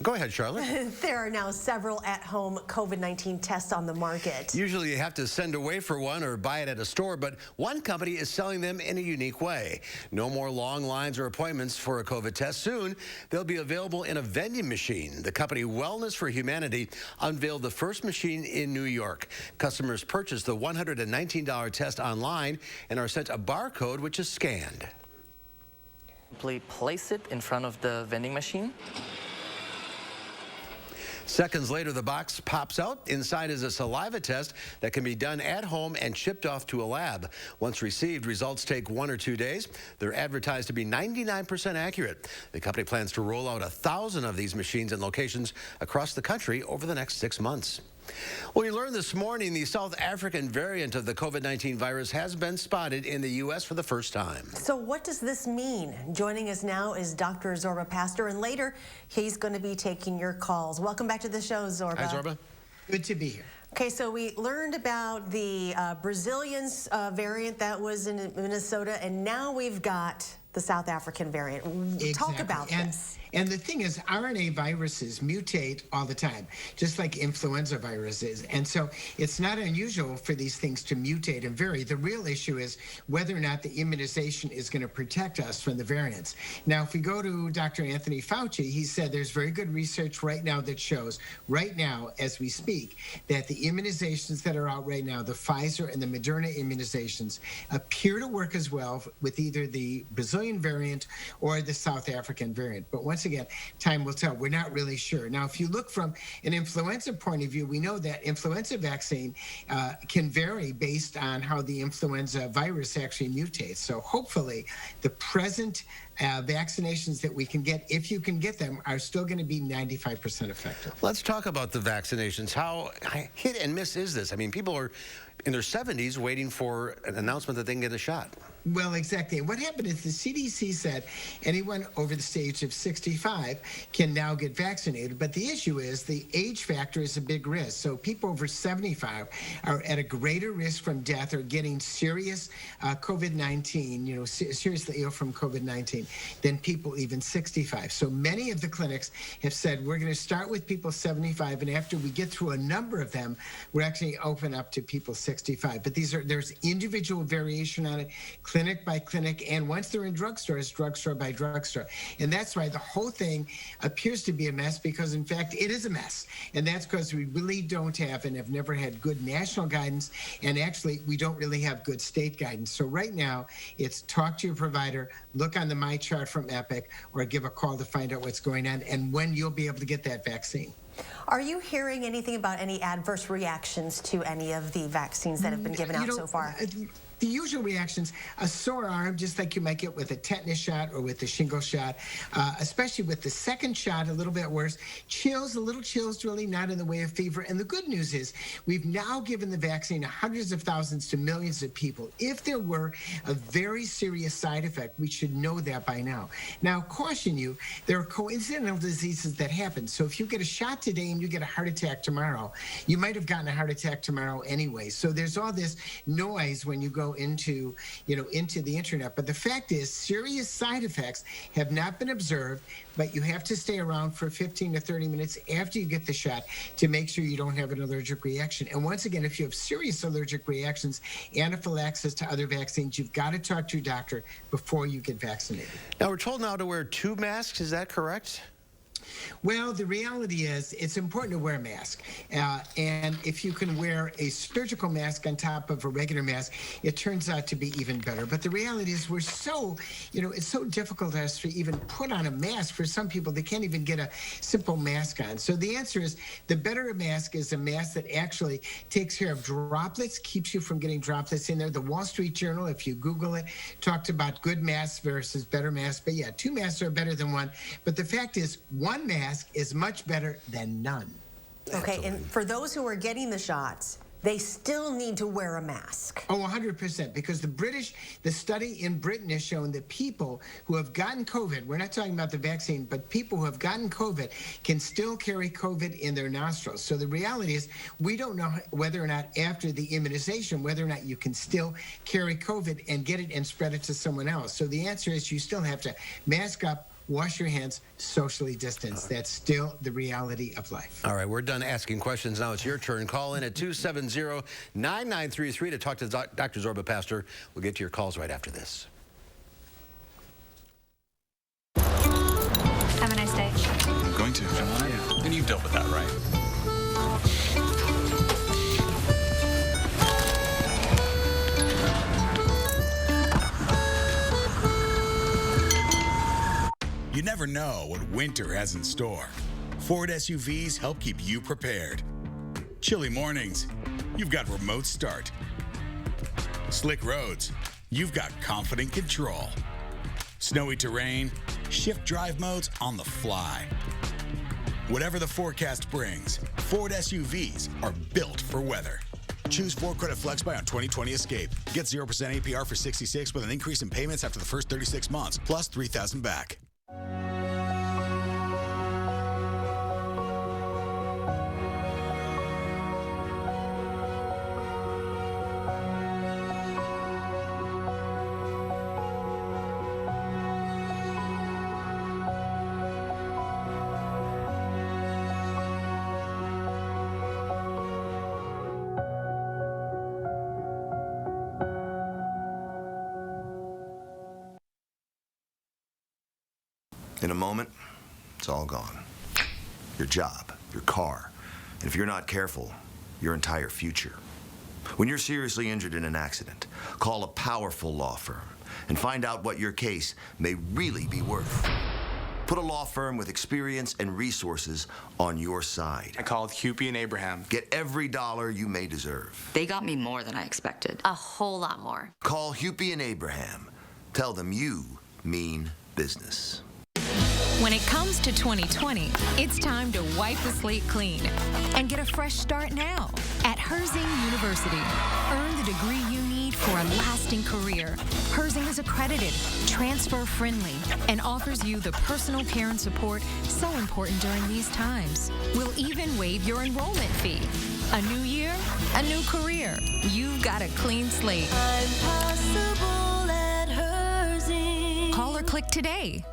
Go ahead, Charlotte. There are now several at-home COVID-19 tests on the market. Usually you have to send away for one or buy it at a store, but one company is selling them in a unique way. No more long lines or appointments for a COVID test. Soon, they'll be available in a vending machine. The company Wellness for Humanity unveiled the first machine in New York. Customers purchase the $119 test online and are sent a barcode which is scanned. Simply place it in front of the vending machine. Seconds later, the box pops out. Inside is a saliva test that can be done at home and shipped off to a lab. Once received, results take 1 or 2 days. They're advertised to be 99% accurate. The company plans to roll out 1,000 of these machines in locations across the country over the next 6 months. Well, we learned this morning the South African variant of the COVID-19 virus has been spotted in the U.S. for the first time. So what does this mean? Joining us now is Dr. Zorba Pastor, and later he's going to be taking your calls. Welcome back to the show, Zorba. Hi, Zorba. Good to be here. Okay, so we learned about the Brazilian variant that was in Minnesota, and now we've got the South African variant. Exactly. Talk about this. And the thing is, RNA viruses mutate all the time, just like influenza viruses. And so it's not unusual for these things to mutate and vary. The real issue is whether or not the immunization is going to protect us from the variants. Now, if we go to Dr. Anthony Fauci, he said there's very good research right now that shows, right now as we speak, that the immunizations that are out right now, the Pfizer and the Moderna immunizations, appear to work as well with either the Brazilian variant or the South African variant. But once again, time will tell. We're not really sure. Now, if you look from an influenza point of view, we know that influenza vaccine can vary based on how the influenza virus actually mutates. So hopefully the present vaccinations that we can get, if you can get them, are still going to be 95% effective. Let's talk about the vaccinations. How hit and miss is this? I mean, people are in their 70s waiting for an announcement that they can get a shot. Well, exactly. And what happened is the CDC said anyone over the age of 65 can now get vaccinated. But the issue is the age factor is a big risk. So people over 75 are at a greater risk from death or getting serious COVID-19, seriously ill from COVID-19 than people even 65. So many of the clinics have said we're going to start with people 75, and after we get through a number of them, we're actually open up to people 65. But there's individual variation on it, clinic by clinic, and once they're in drugstores, drugstore by drugstore. And that's why the whole thing appears to be a mess, because in fact it is a mess. And that's because we really don't have and have never had good national guidance, and actually we don't really have good state guidance. So right now it's talk to your provider, look on the My Chart from Epic, or give a call to find out what's going on and when you'll be able to get that vaccine. Are you hearing anything about any adverse reactions to any of the vaccines that have been given out so far? The usual reactions, a sore arm, just like you might get with a tetanus shot or with a shingle shot, especially with the second shot, a little bit worse. Chills, a little chills, really not in the way of fever. And the good news is we've now given the vaccine to hundreds of thousands to millions of people. If there were a very serious side effect, we should know that by now. Now, caution you, there are coincidental diseases that happen. So if you get a shot today and you get a heart attack tomorrow, you might have gotten a heart attack tomorrow anyway. So there's all this noise when you go into the internet. But the fact is, serious side effects have not been observed, but you have to stay around for 15 to 30 minutes after you get the shot to make sure you don't have an allergic reaction. And once again, if you have serious allergic reactions, anaphylaxis to other vaccines, you've got to talk to your doctor before you get vaccinated. Now, we're told now to wear 2 masks. Is that correct? Well, the reality is it's important to wear a mask. And if you can wear a surgical mask on top of a regular mask, it turns out to be even better. But the reality is we're so, it's so difficult for us to even put on a mask. For some people, they can't even get a simple mask on. So the answer is the better a mask is a mask that actually takes care of droplets, keeps you from getting droplets in there. The Wall Street Journal, if you Google it, talked about good masks versus better masks. But yeah, 2 masks are better than 1. But the fact is, 1 mask is much better than none. Okay, and for those who are getting the shots, they still need to wear a mask. Oh, 100%, because the study in Britain has shown that people who have gotten COVID, we're not talking about the vaccine, but people who have gotten COVID can still carry COVID in their nostrils. So the reality is we don't know whether or not after the immunization, whether or not you can still carry COVID and get it and spread it to someone else. So the answer is you still have to mask up, wash your hands, socially distance. That's still the reality of life. All right, we're done asking questions. Now it's your turn. Call in at 270-9933 to talk to Dr. Zorba Pastor. We'll get to your calls right after this. Have a nice day. I'm going to. And you've dealt with that, right? You never know what winter has in store. Ford SUVs help keep you prepared. Chilly mornings, you've got remote start. Slick roads, you've got confident control. Snowy terrain, shift drive modes on the fly. Whatever the forecast brings, Ford SUVs are built for weather. Choose Ford Credit Flex Buy on 2020 Escape. Get 0% APR for 66 with an increase in payments after the first 36 months, plus $3,000 back. In a moment, it's all gone. Your job, your car, and if you're not careful, your entire future. When you're seriously injured in an accident, call a powerful law firm and find out what your case may really be worth. Put a law firm with experience and resources on your side. I called Hupy and Abraham. Get every dollar you may deserve. They got me more than I expected. A whole lot more. Call Hupy and Abraham. Tell them you mean business. When it comes to 2020, it's time to wipe the slate clean and get a fresh start now at Herzing University. Earn the degree you need for a lasting career. Herzing is accredited, transfer-friendly, and offers you the personal care and support so important during these times. We'll even waive your enrollment fee. A new year, a new career. You've got a clean slate. I'm possible at Herzing. Call or click today.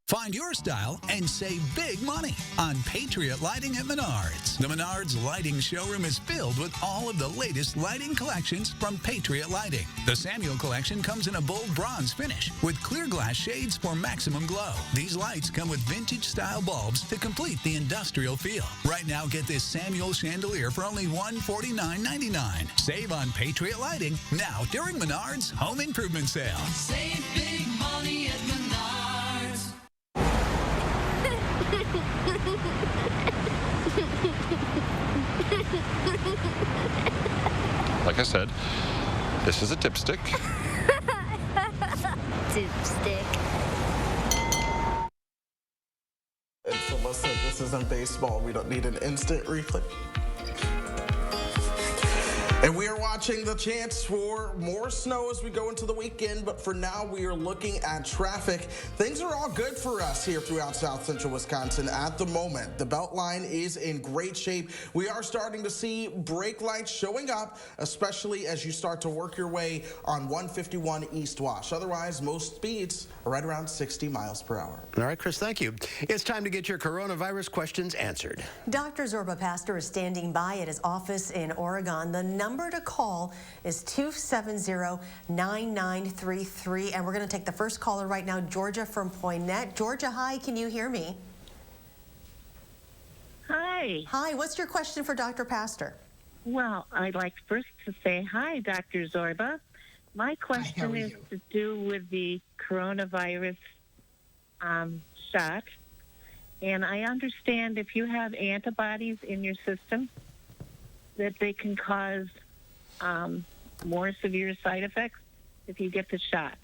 Find your style and save big money on Patriot Lighting at Menards. The Menards Lighting Showroom is filled with all of the latest lighting collections from Patriot Lighting. The Samuel collection comes in a bold bronze finish with clear glass shades for maximum glow. These lights come with vintage-style bulbs to complete the industrial feel. Right now, get this Samuel chandelier for only $149.99. Save on Patriot Lighting now during Menards Home Improvement Sale. Save big money at Menards. Like I said, this is a dipstick. Dipstick. It's Alyssa. This isn't baseball. We don't need an instant replay. And we are watching the chance for more snow as we go into the weekend, but for now we are looking at traffic. Things are all good for us here throughout South Central Wisconsin at the moment. The Beltline is in great shape. We are starting to see brake lights showing up, especially as you start to work your way on 151 East Wash. Otherwise, most speeds are right around 60 miles per hour. All right, Chris, thank you. It's time to get your coronavirus questions answered. Dr. Zorba Pastor is standing by at his office in Oregon. The number to call is 270-9933, and we're going to take the first caller right now, Georgia from Poinet. Georgia, hi, can you hear me? Hi. Hi, what's your question for Dr. Pastor? Well, I'd like first to say hi, Dr. Zorba. My question is to do with the coronavirus shot. And I understand if you have antibodies in your system, that they can cause more severe side effects if you get the shot.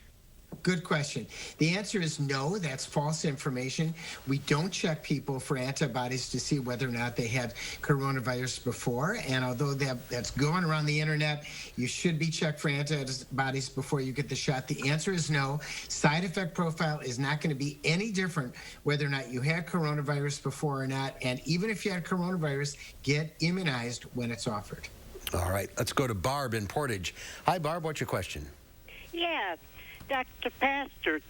Good question. The answer is no, that's false information. We don't check people for antibodies to see whether or not they had coronavirus before. And although that's going around the internet, you should be checked for antibodies before you get the shot. The answer is no. Side effect profile is not going to be any different whether or not you had coronavirus before or not. And even if you had coronavirus, get immunized when it's offered. All right, let's go to Barb in Portage. Hi, Barb, what's your question? Yes. Dr. Pastor,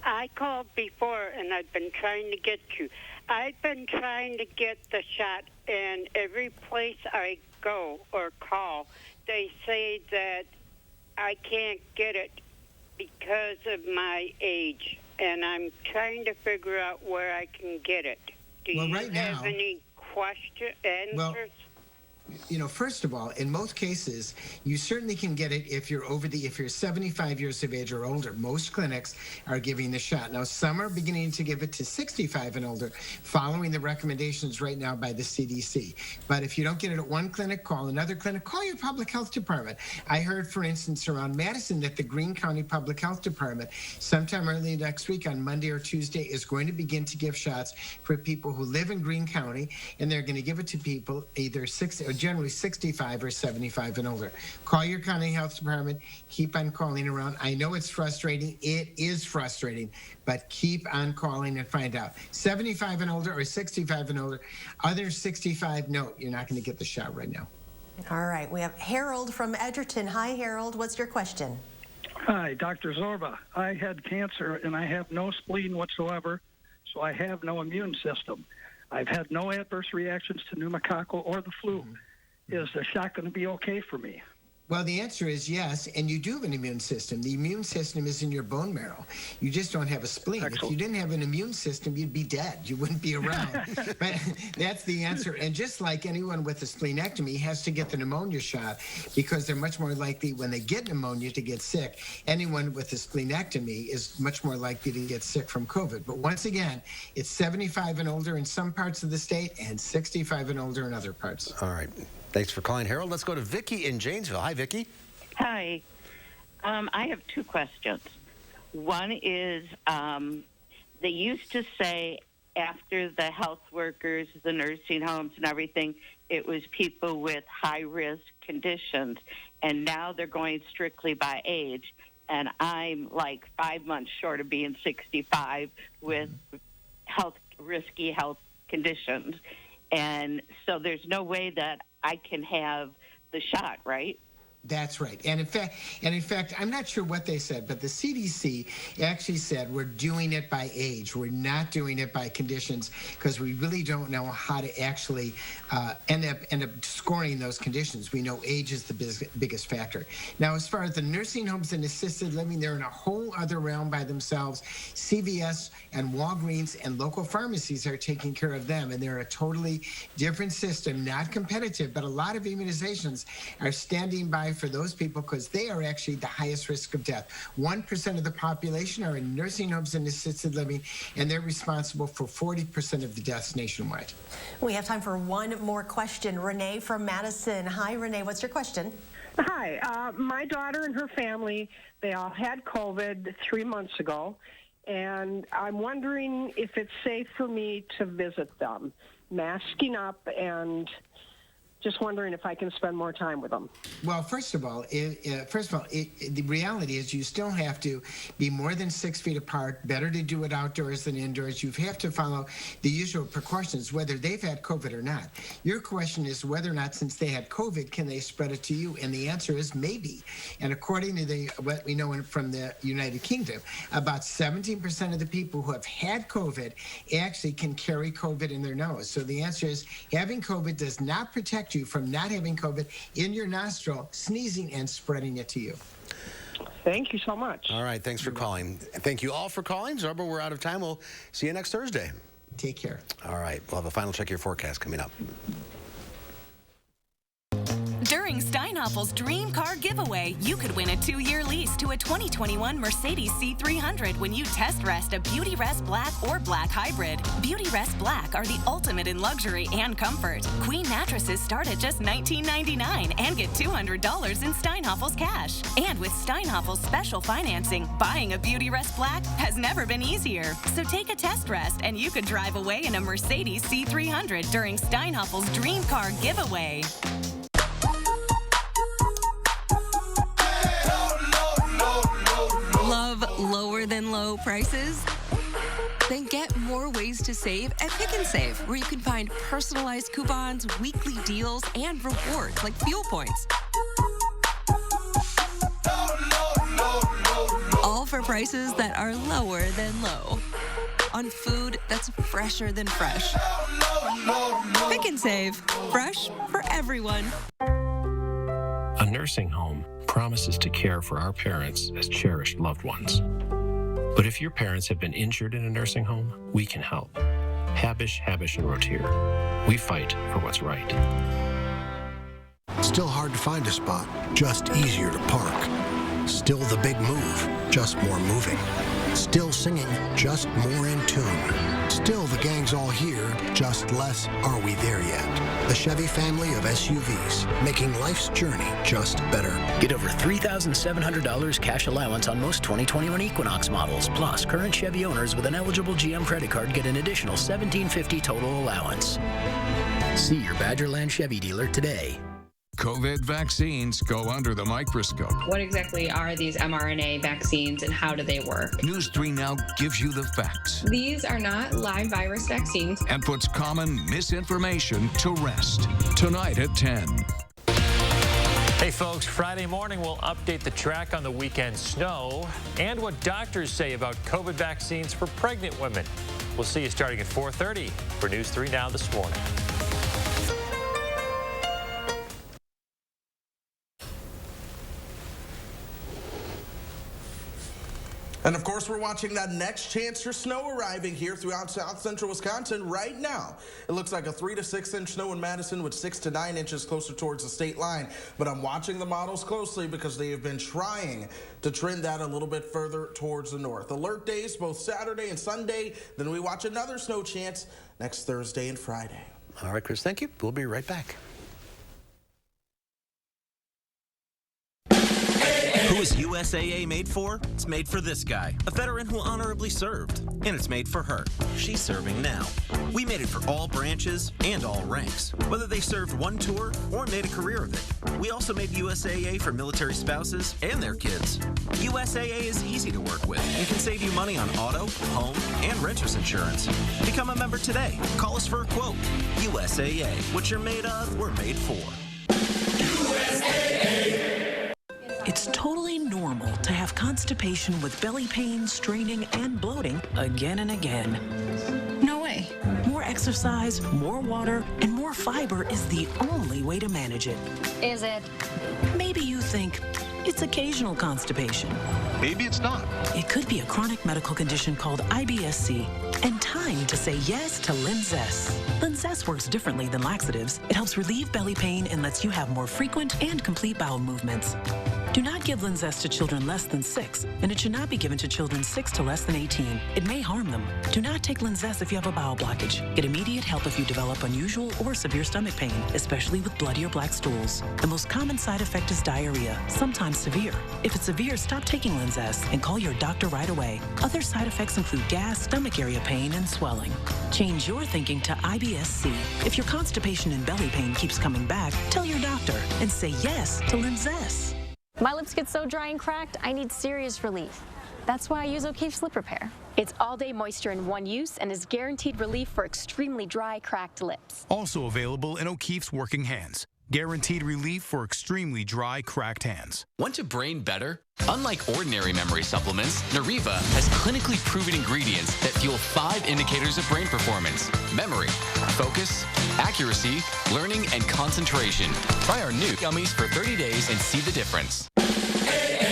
I called before and I've been trying to get you. I've been trying to get the shot, and every place I go or call, they say that I can't get it because of my age, and I'm trying to figure out where I can get it. Do you have any answers? Well, you know, first of all, in most cases, you certainly can get it if you're if you're 75 years of age or older. Most clinics are giving the shot. Now, some are beginning to give it to 65 and older, following the recommendations right now by the CDC. But if you don't get it at one clinic, call another clinic, call your public health department. I heard, for instance, around Madison that the Greene County Public Health Department, sometime early next week on Monday or Tuesday, is going to begin to give shots for people who live in Greene County, and they're going to give it to people either generally 65 or 75 and older. Call your county health department. Keep on calling around. I know it's frustrating. It is frustrating, but keep on calling and find out. 75 and older or 65 and older. Other 65, no, you're not going to get the shot right now. All right, we have Harold from Edgerton. Hi, Harold. What's your question? Hi, Dr. Zorba. I had cancer and I have no spleen whatsoever, so I have no immune system. I've had no adverse reactions to pneumococcal or the flu. Is the shot going to be okay for me? Well, the answer is yes, and you do have an immune system. The immune system is in your bone marrow. You just don't have a spleen. Excellent. If you didn't have an immune system, you'd be dead. You wouldn't be around. But that's the answer. And just like anyone with a splenectomy has to get the pneumonia shot because they're much more likely when they get pneumonia to get sick, anyone with a splenectomy is much more likely to get sick from COVID. But once again, it's 75 and older in some parts of the state and 65 and older in other parts. All right. Thanks for calling, Harold. Let's go to Vicki in Janesville. Hi, Vicki. Hi. I have two questions. One is they used to say after the health workers, the nursing homes and everything, it was people with high-risk conditions, and now they're going strictly by age. And I'm like 5 months short of being 65 with risky health conditions. And so there's no way that I can have the shot, right? That's right. And in fact, I'm not sure what they said, but the CDC actually said we're doing it by age. We're not doing it by conditions because we really don't know how to actually end up scoring those conditions. We know age is the biggest factor. Now, as far as the nursing homes and assisted living, they're in a whole other realm by themselves. CVS and Walgreens and local pharmacies are taking care of them, and they're a totally different system, not competitive, but a lot of immunizations are standing by for those people because they are actually the highest risk of death. 1% of the population are in nursing homes and assisted living, and they're responsible for 40% of the deaths nationwide. We have time for one more question. Renee from Madison. Hi, Renee. What's your question? Hi. My daughter and her family, they all had COVID 3 months ago, and I'm wondering if it's safe for me to visit them, masking up and just wondering if I can spend more time with them. Well, first of all, the reality is you still have to be more than 6 feet apart. Better to do it outdoors than indoors. You have to follow the usual precautions, whether they've had COVID or not. Your question is whether or not, since they had COVID, can they spread it to you? And the answer is maybe. And according to what we know from the United Kingdom, about 17% of the people who have had COVID actually can carry COVID in their nose. So the answer is having COVID does not protect you from not having COVID in your nostril, sneezing, and spreading it to you. Thank you so much. All right, thanks for calling. Thank you all for calling. Zorba, we're out of time. We'll see you next Thursday. Take care. All right, we'll have a final check of your forecast coming up. During Steinhoffel's Dream Car Giveaway, you could win a 2-year lease to a 2021 Mercedes C300 when you test rest a Beauty Rest Black or Black Hybrid. Beauty Rest Black are the ultimate in luxury and comfort. Queen mattresses start at just $19.99 and get $200 in Steinhoffel's cash. And with Steinhoffel's special financing, buying a Beauty Rest Black has never been easier. So take a test rest and you could drive away in a Mercedes C300 during Steinhoffel's Dream Car Giveaway. Love lower than low prices? Then get more ways to save at Pick and Save, where you can find personalized coupons, weekly deals, and rewards like fuel points. All for prices that are lower than low. On food that's fresher than fresh. Pick and Save. Fresh for everyone. A nursing home promises to care for our parents as cherished loved ones. But if your parents have been injured in a nursing home, we can help. Habish, and Rotier. We fight for what's right. Still hard to find a spot, just easier to park. Still the big move, just more moving. Still singing, just more in tune. Still the gang's all here, just less are we there yet. The Chevy family of SUVs, making life's journey just better. Get over $3,700 cash allowance on most 2021 Equinox models. Plus, current Chevy owners with an eligible GM credit card get an additional $1,750 total allowance. See your Badgerland Chevy dealer today. COVID vaccines go under the microscope. What exactly are these mRNA vaccines and how do they work? News 3 Now gives you the facts. These are not live virus vaccines. And puts common misinformation to rest. Tonight at 10. Hey folks, Friday morning we'll update the track on the weekend snow and what doctors say about COVID vaccines for pregnant women. We'll see you starting at 4:30 for News 3 Now this morning. And of course, we're watching that next chance for snow arriving here throughout south central Wisconsin right now. It looks like a 3 to 6 inch snow in Madison with 6 to 9 inches closer towards the state line. But I'm watching the models closely because they have been trying to trend that a little bit further towards the north. Alert days both Saturday and Sunday. Then we watch another snow chance next Thursday and Friday. All right, Chris, thank you. We'll be right back. Who is USAA made for? It's made for this guy, a veteran who honorably served. And it's made for her. She's serving now. We made it for all branches and all ranks, whether they served one tour or made a career of it. We also made USAA for military spouses and their kids. USAA is easy to work with and can save you money on auto, home, and renter's insurance. Become a member today. Call us for a quote. USAA. What you're made of, we're made for. USAA. It's totally normal to have constipation with belly pain, straining, and bloating again and again. No way. More exercise, more water, and more fiber is the only way to manage it. Is it? Maybe you think it's occasional constipation. Maybe it's not. It could be a chronic medical condition called IBS-C. And time to say yes to Linzess. Linzess works differently than laxatives. It helps relieve belly pain and lets you have more frequent and complete bowel movements. Do not give Linzess to children less than 6, and it should not be given to children 6 to less than 18. It may harm them. Do not take Linzess if you have a bowel blockage. Get immediate help if you develop unusual or severe stomach pain, especially with bloody or black stools. The most common side effect is diarrhea, sometimes severe. If it's severe, stop taking Linzess and call your doctor right away. Other side effects include gas, stomach area pain, and swelling. Change your thinking to IBS-C. If your constipation and belly pain keeps coming back, tell your doctor and say yes to Linzess. My lips get so dry and cracked, I need serious relief. That's why I use O'Keefe's Lip Repair. It's all-day moisture in one use and is guaranteed relief for extremely dry, cracked lips. Also available in O'Keefe's Working Hands. Guaranteed relief for extremely dry, cracked hands. Want your brain better? Unlike ordinary memory supplements, Nariva has clinically proven ingredients that fuel 5 indicators of brain performance: memory, focus, accuracy, learning, and concentration. Try our new gummies for 30 days and see the difference.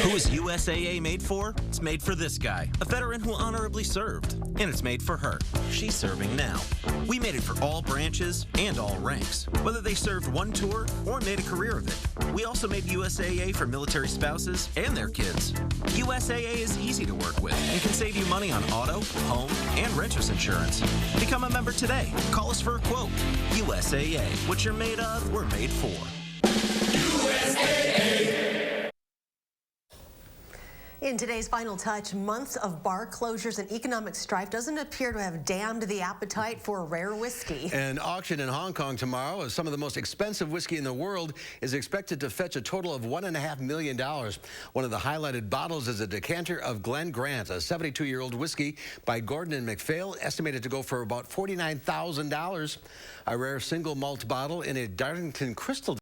Who is USAA made for? It's made for this guy, a veteran who honorably served. And it's made for her. She's serving now. We made it for all branches and all ranks, whether they served one tour or made a career of it. We also made USAA for military spouses and their kids. USAA is easy to work with and can save you money on auto, home, and renter's insurance. Become a member today. Call us for a quote. USAA. What you're made of, we're made for. USAA. In today's Final Touch, months of bar closures and economic strife doesn't appear to have damned the appetite for rare whiskey. An auction in Hong Kong tomorrow of some of the most expensive whiskey in the world is expected to fetch a total of $1.5 million. One of the highlighted bottles is a decanter of Glen Grant, a 72-year-old whiskey by Gordon and MacPhail, estimated to go for about $49,000. A rare single malt bottle in a Darlington crystal